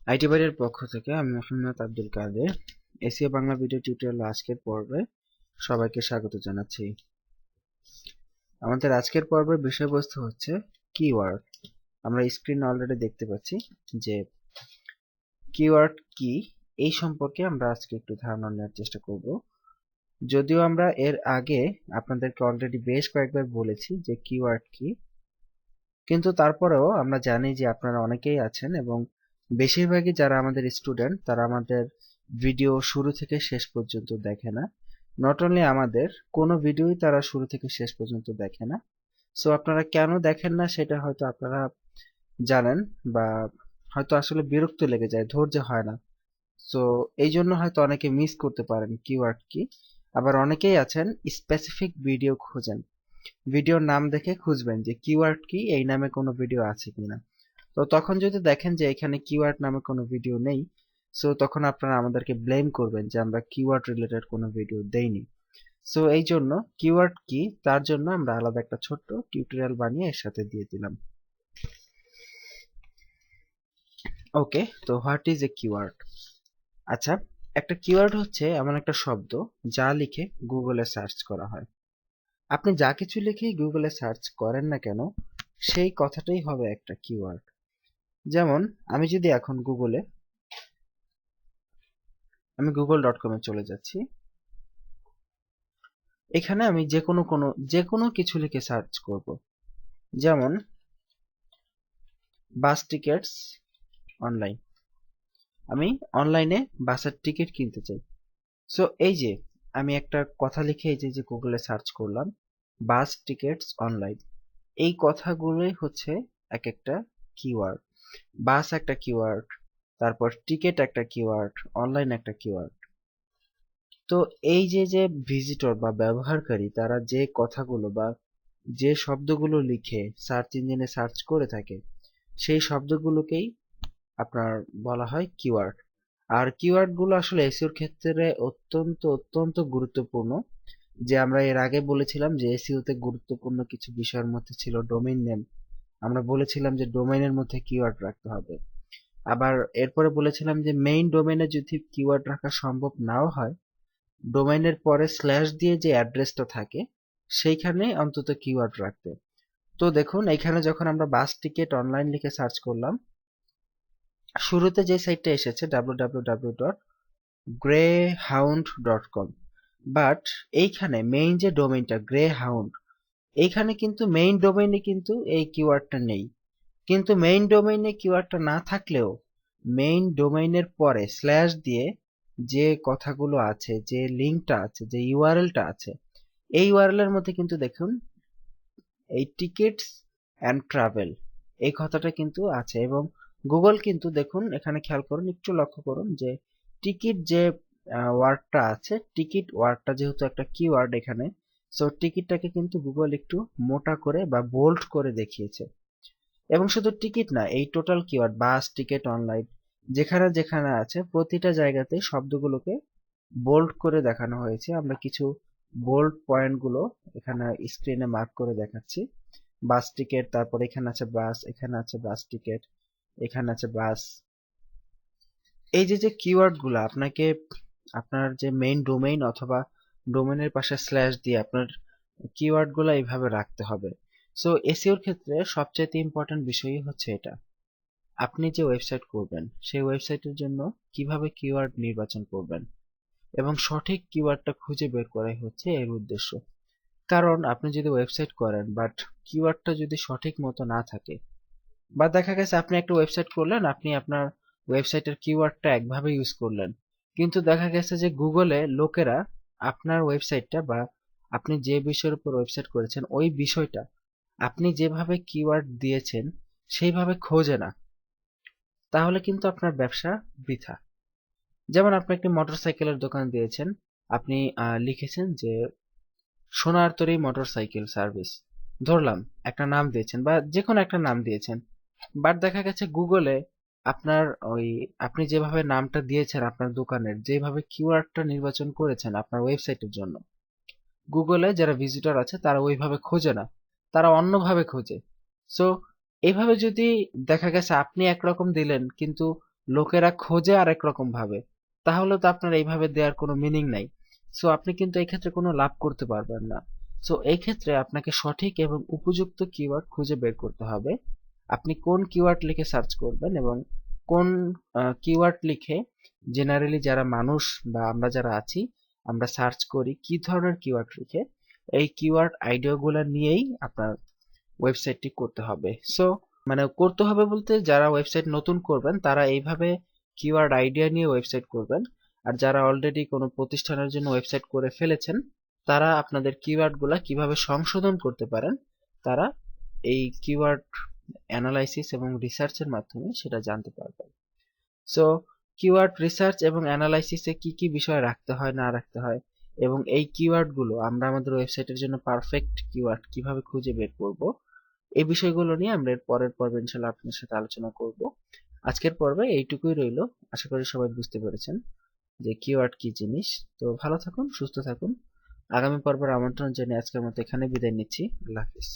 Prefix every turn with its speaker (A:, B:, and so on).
A: IT বাড়ির পক্ষ থেকে আমি মোহাম্মদ আব্দুল কাদের এসিও বাংলা ভিডিও টিউটোরিয়াল আজকের পর্বে সবাইকে স্বাগত জানাচ্ছি। আমাদের আজকের পর্বের বিষয়বস্তু হচ্ছে কিওয়ার্ড। আমরা স্ক্রিনে অলরেডি দেখতে পাচ্ছি যে কিওয়ার্ড কি, এই সম্পর্কে আমরা আজকে একটু ধারণা নেওয়ার চেষ্টা করব। যদিও আমরা এর আগে আপনাদেরকে অলরেডি বেশ কয়েকবার বলেছি যে কিওয়ার্ড কি, কিন্তু তারপরেও আমরা জানি যে আপনারা অনেকেই আছেন এবং বেশিরভাগই যারা আমাদের স্টুডেন্ট তারা আমাদের ভিডিও শুরু থেকে শেষ পর্যন্ত দেখে না। নট অনলি আমাদের, কোনো ভিডিওই তারা শুরু থেকে শেষ পর্যন্ত দেখে না। সো আপনারা কেন দেখেন না সেটা হয়তো আপনারা জানেন, বা হয়তো আসলে বিরক্ত লেগে যায়, ধৈর্য হয় না। সো এই জন্য হয়তো অনেকে মিস করতে পারেন কিওয়ার্ড কি। আবার অনেকেই আছেন স্পেসিফিক ভিডিও খোঁজেন, ভিডিওর নাম দেখে খুঁজবেন যে কিওয়ার্ড কি, এই নামে কোনো ভিডিও আছে কিনা। তো তখন যদি দেখেন যে এখানে কিওয়ার্ড নামে কোনো ভিডিও নেই, সো তখন আপনারা আমাদেরকে ব্লেম করবেন যে আমরা কিওয়ার্ড রিলেটেড কোনো ভিডিও দেইনি। সো এই জন্য কিওয়ার্ড কি তার জন্য আমরা আলাদা একটা ছোট্ট টিউটোরিয়াল বানিয়ে এর সাথে দিয়ে দিলাম। ওকে, তো হোয়াট ইজ এ কিওয়ার্ড? আচ্ছা, একটা কিওয়ার্ড হচ্ছে এমন একটা শব্দ যা লিখে গুগলে সার্চ করা হয়। আপনি যা কিছু লিখেই গুগলে সার্চ করেন না কেন, সেই কথাটাই হবে একটা কিওয়ার্ড। যেমন আমি যদি এখন আমি google.com-এ চলে যাচ্ছি। এখানে আমি যে কোনো কিছু লিখে সার্চ করব। যেমন বাস টিকেটস অনলাইন, আমি অনলাইনে বাসের টিকিট কিনতে চাই। সো এই যে আমি একটা কথা লিখে এই যে গুগলে সার্চ করলাম বাস টিকেটস অনলাইন, এই কথাগুলোই হচ্ছে এক একটা কিওয়ার্ড। বাস একটা কিওয়ার্ড, তারপর টিকেট একটা কিওয়ার্ড, অনলাইন একটা কিওয়ার্ড। তো এই যে ভিজিটর বা ব্যবহারকারী তারা যে কথাগুলো বা যে শব্দগুলো লিখে সার্চ ইঞ্জিনে সার্চ করে থাকে, সেই শব্দগুলোকেই আপনার বলা হয় কিওয়ার্ড। আর কিওয়ার্ড গুলো আসলে এসইওর ক্ষেত্রে অত্যন্ত অত্যন্ত গুরুত্বপূর্ণ। যে আমরা এর আগে বলেছিলাম যে এসইও তে গুরুত্বপূর্ণ কিছু বিষয়ের মধ্যে ছিল ডোমেইন নেম। আমরা বলেছিলাম যে ডোমেইনের মধ্যে কিওয়ার্ড রাখতে হবে। আবার এরপরে বলেছিলাম যে মেইন ডোমেইনে যদি কিওয়ার্ড রাখা সম্ভব নাও হয়, ডোমেইনের পরে স্ল্যাশ দিয়ে যে অ্যাড্রেসটা থাকে সেইখানে অন্তত কিওয়ার্ড রাখতে। তো দেখুন এখানে যখন আমরা বাস টিকিট অনলাইন লিখে সার্চ করলাম, শুরুতে যে সাইটটা এসেছে www.greyhound.com, বাট এইখানে মেইন যে ডোমেইনটা গ্রেহাউন্ড, এইখানে কিন্তু মেইন ডোমেইনে কিন্তু এই কিওয়ার্ডটা নেই। কিন্তু মেইন ডোমেইনে কিওয়ার্ডটা না থাকলেও মেইন ডোমেইনের পরে স্ল্যাশ দিয়ে যে কথাগুলো আছে, যে লিঙ্কটা আছে, যে ইউআরএলটা আছে, এই ইউআরএল এর মধ্যে কিন্তু দেখুন এই টিকিটস অ্যান্ড ট্রাভেল এই কথাটা কিন্তু আছে। এবং গুগল কিন্তু দেখুন এখানে খেয়াল করুন, একটু লক্ষ্য করুন যে টিকিট যে ওয়ার্ডটা আছে, টিকিট ওয়ার্ডটা যেহেতু একটা কিওয়ার্ড এখানে, সো টিকিটটাকে কিন্তু গুগল একটু মোটা করে বা বোল্ড করে দেখিয়েছে। এবং শুধু টিকিট না, এই টোটাল কিওয়ার্ড বাস টিকিট অনলাইন যেখানে যেখানে আছে প্রতিটা জায়গাতে শব্দগুলোকে বোল্ড করে দেখানো হয়েছে। আমরা কিছু বোল্ড পয়েন্ট গুলো এখানে স্ক্রিনে মার্ক করে দেখাচ্ছি। বাস টিকেট, তারপর এখানে আছে বাস, এখানে আছে বাস টিকেট, এখানে আছে বাস। এই যে কিওয়ার্ড গুলো আপনাকে আপনার যে মেইন ডোমেইন অথবা ডোমেইনের পাশে স্ল্যাশ দিয়ে আপনার কিওয়ার্ড গুলো এইভাবে রাখতে হবে। সো এসইওর ক্ষেত্রে সবচেয়ে ইম্পর্টেন্ট বিষয়ই হচ্ছে এটা, আপনি যে ওয়েবসাইট করবেন সেই ওয়েবসাইটের জন্য কিভাবে কিওয়ার্ড নির্বাচন করবেন এবং সঠিক কিওয়ার্ডটা খুঁজে বের করাই হচ্ছে এর উদ্দেশ্য। কারণ আপনি যদি ওয়েবসাইট করেন বাট কিওয়ার্ডটা যদি সঠিক মতো না থাকে, বা দেখা গেছে আপনি একটা ওয়েবসাইট করলেন, আপনি আপনার ওয়েবসাইটের কিওয়ার্ডটা একভাবে ইউজ করলেন, কিন্তু দেখা গেছে যে গুগলে লোকেরা আপনার ওয়েবসাইটটা বা আপনি যে বিষয়ের উপর ওয়েবসাইট করেছেন ওই বিষয়টা আপনি যেভাবে কিওয়ার্ড দিয়েছেন সেইভাবে খোঁজে না, তাহলে কিন্তু আপনার ব্যবসা বৃথা। যেমন আপনি একটি মোটরসাইকেলের দোকান দিয়েছেন, আপনি লিখেছেন যে সোনার তরী মোটরসাইকেল সার্ভিস, ধরলাম একটা নাম দিয়েছেন বা যে কোনো একটা নাম দিয়েছেন, বাট দেখা গেছে গুগলে আপনার ওই আপনি যেভাবে নামটা দিয়েছেন আপনার দোকানের, যেভাবে কিওয়ার্ডটা নির্বাচন করেছেন আপনার ওয়েবসাইটের জন্য, গুগলে যারা ভিজিটর আছে তারা ওইভাবে খোঁজে না, তারা অন্যভাবে খোঁজে। সো এইভাবে যদি দেখা গেছে আপনি একরকম দিলেন কিন্তু লোকেরা খোঁজে আরেক রকম ভাবে, তাহলে তো আপনার এইভাবে দেওয়ার কোনো মিনিং নাই। সো আপনি কিন্তু এই ক্ষেত্রে কোনো লাভ করতে পারবেন না। সো এই ক্ষেত্রে আপনাকে সঠিক এবং উপযুক্ত কিওয়ার্ড খুঁজে বের করতে হবে। আপনি কোন কিওয়ার্ড লিখে সার্চ করবেন এবং কোন কিওয়ার্ড লিখে জেনারেলি যারা মানুষ বা আমরা যারা আছি আমরা সার্চ করি কি ধরনের কিওয়ার্ড লিখে, এই কিওয়ার্ড আইডিয়াগুলো নিয়েই আপনার ওয়েবসাইটটি করতে হবে। সো মানে করতে হবে বলতে যারা ওয়েবসাইট নতুন করবেন তারা এইভাবে কিওয়ার্ড আইডিয়া নিয়ে ওয়েবসাইট করবেন। আর যারা অলরেডি কোনো প্রতিষ্ঠানের জন্য ওয়েবসাইট করে ফেলেছেন তারা আপনাদের কিওয়ার্ডগুলা কিভাবে সংশোধন করতে পারেন তারা এই কিওয়ার্ড অ্যানালাইসিস এবং রিসার্চের মাধ্যমে সেটা জানতে পারবেন। সো কিওয়ার্ড রিসার্চ এবং অ্যানালাইসিসে কি কি বিষয় রাখতে হয় না রাখতে হয় এবং এই কিওয়ার্ডগুলো আমরা আমাদের ওয়েবসাইটের জন্য পারফেক্ট কিওয়ার্ড কিভাবে খুঁজে বের করব, এই বিষয়গুলো নিয়ে আমরা এর পরের পর্বে ইনশাল্লাহ আপনার সাথে আলোচনা করব। আজকের পর্বে এইটুকুই রইল। আশা করি সবাই বুঝতে পেরেছেন যে কিওয়ার্ড কি জিনিস। তো ভালো থাকুন, সুস্থ থাকুন। আগামী পর্বের আমন্ত্রণ জানিয়ে আজকের মতো এখানে বিদায় নিচ্ছি। আল্লাহ হাফিজ।